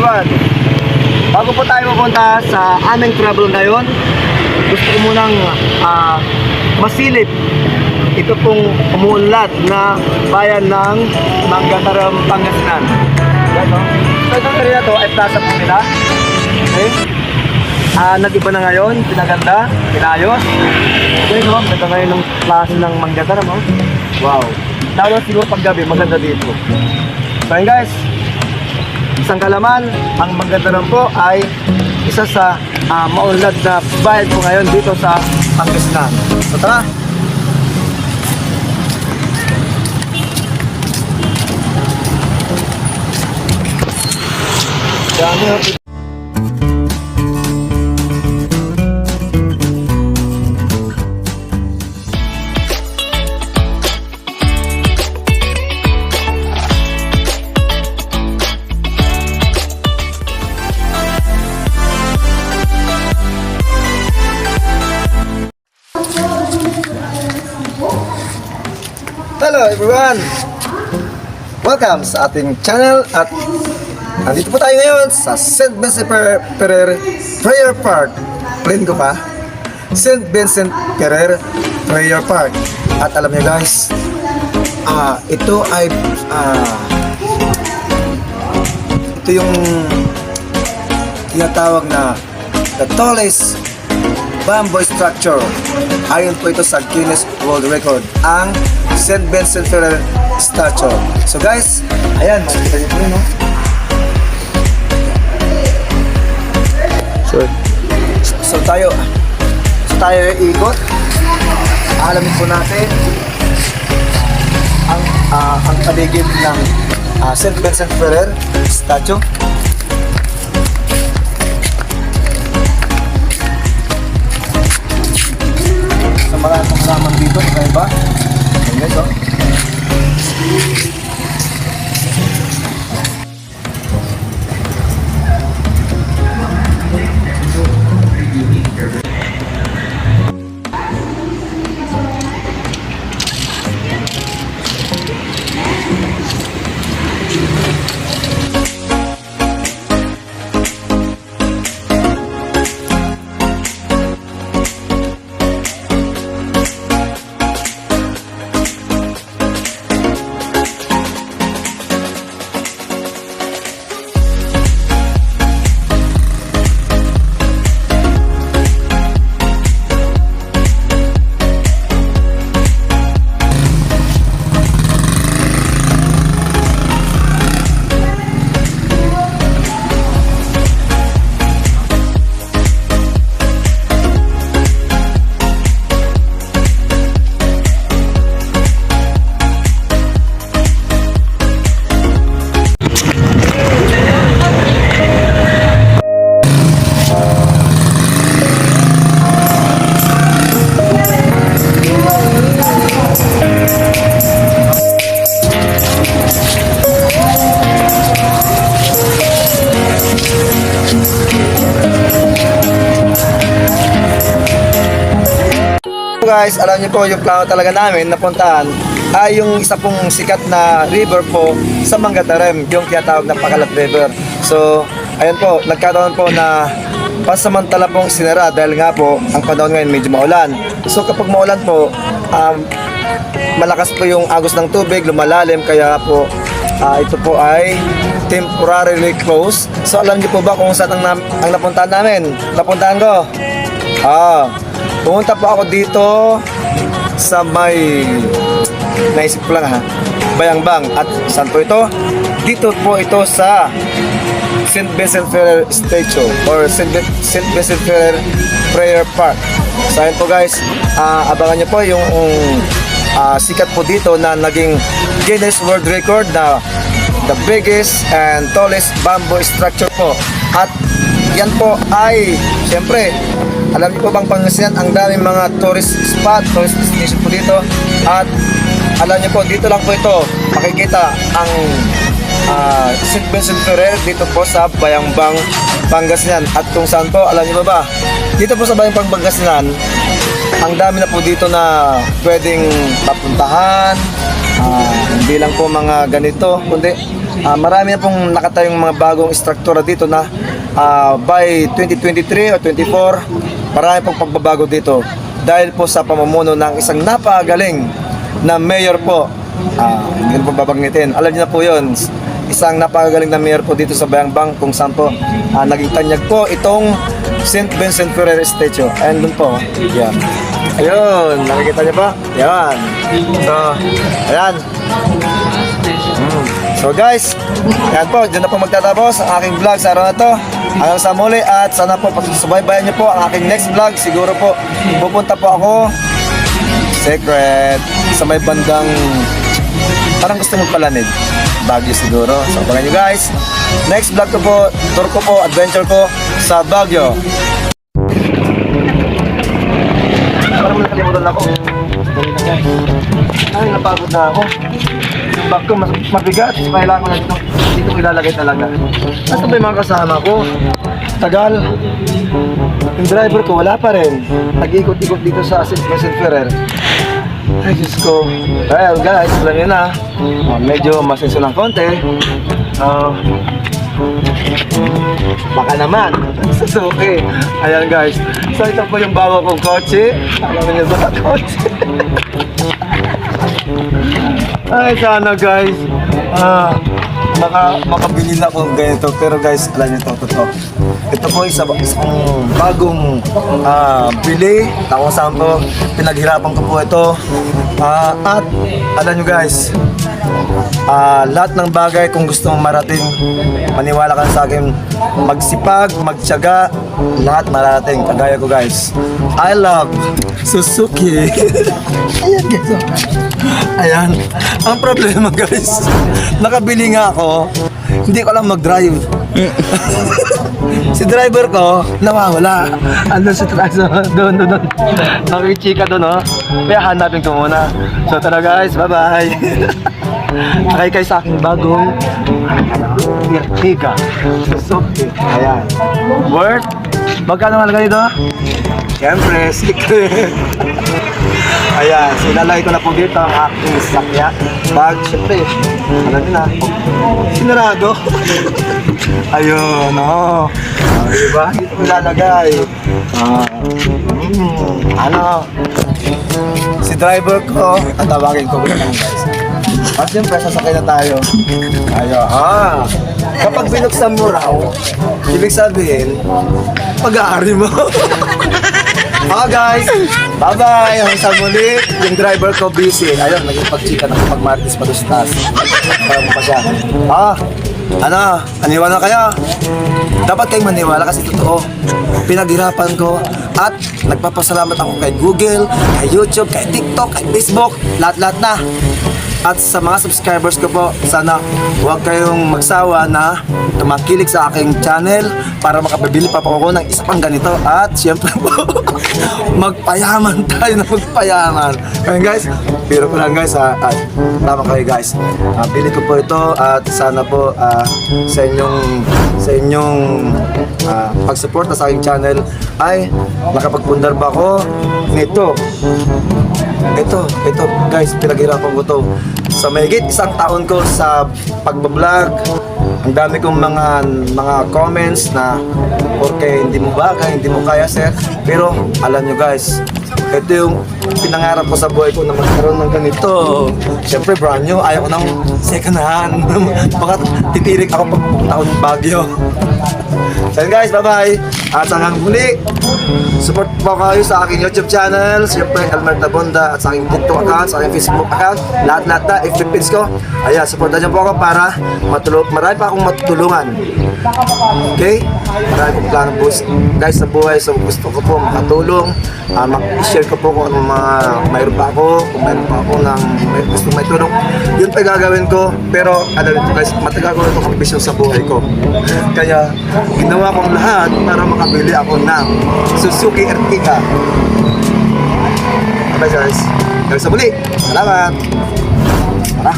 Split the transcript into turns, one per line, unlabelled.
everyone, bago po tayo mapunta sa aming travel ngayon, gusto ko munang masilip ito pong umuunlad na bayan ng Manggataram, Pangasinan. Yan, no? So itong area to ay plaza po nila. Okay? Nag-iba na ngayon, pinaganda, pinayos. Okay, no? Ganda ngayon ng plaza ng Manggataram, no? Wow. Lalo siguro paggabi, maganda dito. So yun guys, isang kalaman, ang Manggataram po ay isa sa maunlad na bayan po ngayon dito sa Pangasinan. So tara! Dami. Hello everyone! Welcome sa ating channel at nandito po tayo ngayon sa St. Vincent Ferrer Prayer Park. Plain ko pa? St. Vincent Ferrer Prayer Park. At alam niyo guys, ito ay ito yung tinatawag na the tallest bamboo structure. Ayon po ito sa Guinness World Record, ang St. Vincent Ferrer statue. So guys, ayan, makikita niyo po yun, no? So tayo ikot. Alamin po natin ang paligid ng St. Vincent Ferrer statue. Sa mga kasama dito, iba. Ayan guys, oh. Guys, alam niyo po yung plano talaga namin na puntahan ay yung isa pong sikat na river po sa Manggataram, yung tinatawag na Pakalat River. So, ayun po, nagkataon po na pansamantala pong sinara dahil nga po ang panahon ngayon medyo maulan. So, kapag maulan po, malakas po yung agos ng tubig, lumalalim, kaya po ito po ay temporarily closed. So, alam niyo po ba kung saan ang napuntahan namin? Napuntahan ko? Pumunta po ako dito sa naisip ko lang Bayangbang. At saan po ito? Dito po ito sa St. Vincent Ferrer Statue or St. Vincent Ferrer Prayer Park. So ayun po guys, abangan nyo po yung sikat po dito na naging Guinness World Record na the biggest and tallest bamboo structure po. At yan po ay, siyempre, alam niyo po bang Pangasinan, ang daming mga tourist spot, tourist destination po dito. At alam niyo po, dito lang po ito makikita ang St. Vincent Ferrer dito po sa Bayangbang, Pangasinan. At kung saan po, alam niyo ba? Dito po sa Bayangbang, Pangasinan, ang dami na po dito na pwedeng papuntahan. Hindi lang po mga ganito, kundi marami na pong nakatayong mga bagong struktura dito na by 2023 o 24, marami pong pagbabago dito dahil po sa pamumuno ng isang napakagaling na mayor po. Hindi ko po babanggitin. Alam niyo na po yun, isang napakagaling na mayor po dito sa Bayambang kung saan po naging tanyag po itong St. Vincent Ferrer statue. Ayan dun po. Yan. Ayun, nakikita niyo ba? Yan. So, ayan. So guys, yan po, dyan na po magtatapos ang aking vlog sa araw na to. Hanggang sa muli at sana po pagsubaybayan niyo po ang aking next vlog. Siguro po, pupunta po ako secret sa may bandang parang gusto magpalamig. Baguio siguro. So abangan nyo guys. Next vlog ko po, tour ko po, adventure ko sa Baguio. Parang nakalimutan ako. Ay, napagod na ako. Yung bag ko mabigat. Kailangan ko na dito ko ilalagay talaga. Nasaan ba yung mga kasama ko? Tagal. Yung driver ko wala pa rin. Nag-ikot-ikot dito sa St. Vincent Ferrer. Ay, Diyos ko. Well, guys, alam nyo na. Medyo masenso ng konti. Baka naman. Susuki. Ayan, guys. So, ito po yung bago kong kotse. Alam nyo ba kotse? Ay, sana, guys. Makabili na ako ganito. Pero, guys, alam nyo ito. Ito po isang bagong bili. Ako saan po, pinaghirapan ko po ito. At alam nyo guys, lahat ng bagay kung gusto mong marating, maniwala ka sa akin, magsipag, magtiyaga, lahat marating. Kagaya ko guys, I love Suzuki. Ayan guys. Ayan. Ang problema guys, nakabili nga ako, hindi ko lang mag-drive. Si driver ko, nawawala. Andun si driver, doon. Nakichika doon, oh. Kaya hanapin ko muna. So tara guys, bye-bye. Sakay kayo sa aking bagong Ertiga. Suzuki. Ayan. Worth? Magkano malaga dito? Siyempre, secret. Ayan, so ilalagay ko na po dito ang aking sakya. Bag, siyempre, alam nyo na, sinarado. Ayun, oh. Diba? Dito ko ilalagay. Si driver ko, tatawagin ko muna guys. At siyempre, sasakay na tayo. Ayun, kapag binuksan mo raw, ibig sabihin, pag-aari mo. Guys, bye-bye. Hanggang sa muli, yung driver ko busy. Ayun, naging pag-chika na kapag Martis pa doon sa taas. Parang pa siya. Aniwala kaya? Dapat kayong maniwala kasi totoo. Pinaghirapan ko at nagpapasalamat ako kay Google, kay YouTube, kay TikTok, kay Facebook, lahat-lahat na. At sa mga subscribers ko po, sana huwag kayong magsawa na tumakilig sa aking channel para makabibili pa po ako ng isa pang ganito. At syempre po, magpayaman tayo na magpayaman. Kaya guys, pero ko lang guys tama kayo guys. Bili ko po ito at sana po sa inyong pagsuporta sa aking channel ay nakapagpundar ba ako nito. Ito guys, pinaghirapan ko to. Sa mahigit isang taon ko sa pagbablog, ang dami kong mga comments na okay, hindi mo bagay, hindi mo kaya sir. Pero alam nyo guys, ito yung pinangarap ko sa buhay ko na magkaroon ng ganito. Siyempre brand new, ayaw ko ng second hand. Baka titirik ako pag pupunta ako ng Baguio. So guys, bye-bye. At hanggang muli, support po kayo sa aking YouTube channel, siyempre Elmer Tabonda, at sa aking TikTok account, sa aking Facebook account, lahat-lahat na, if-pins ko. Ayan, supportan niyo po ako para marami pa akong matutulungan. Okay? Marami pong plano po guys sa buhay, so gusto ko po makatulong, mag-share ko po kung ano mga mayroon pa ako, kung mayroon pa ako ng gusto may tulong, yun pa gagawin ko. Pero alam niyo guys, matagal ko ito ambisyon sa buhay ko. Kaya ginawa kong lahat para makabili ako ng Suzuki Ertiga. Bye guys. Hanggang sa muli. Salamat. Tara.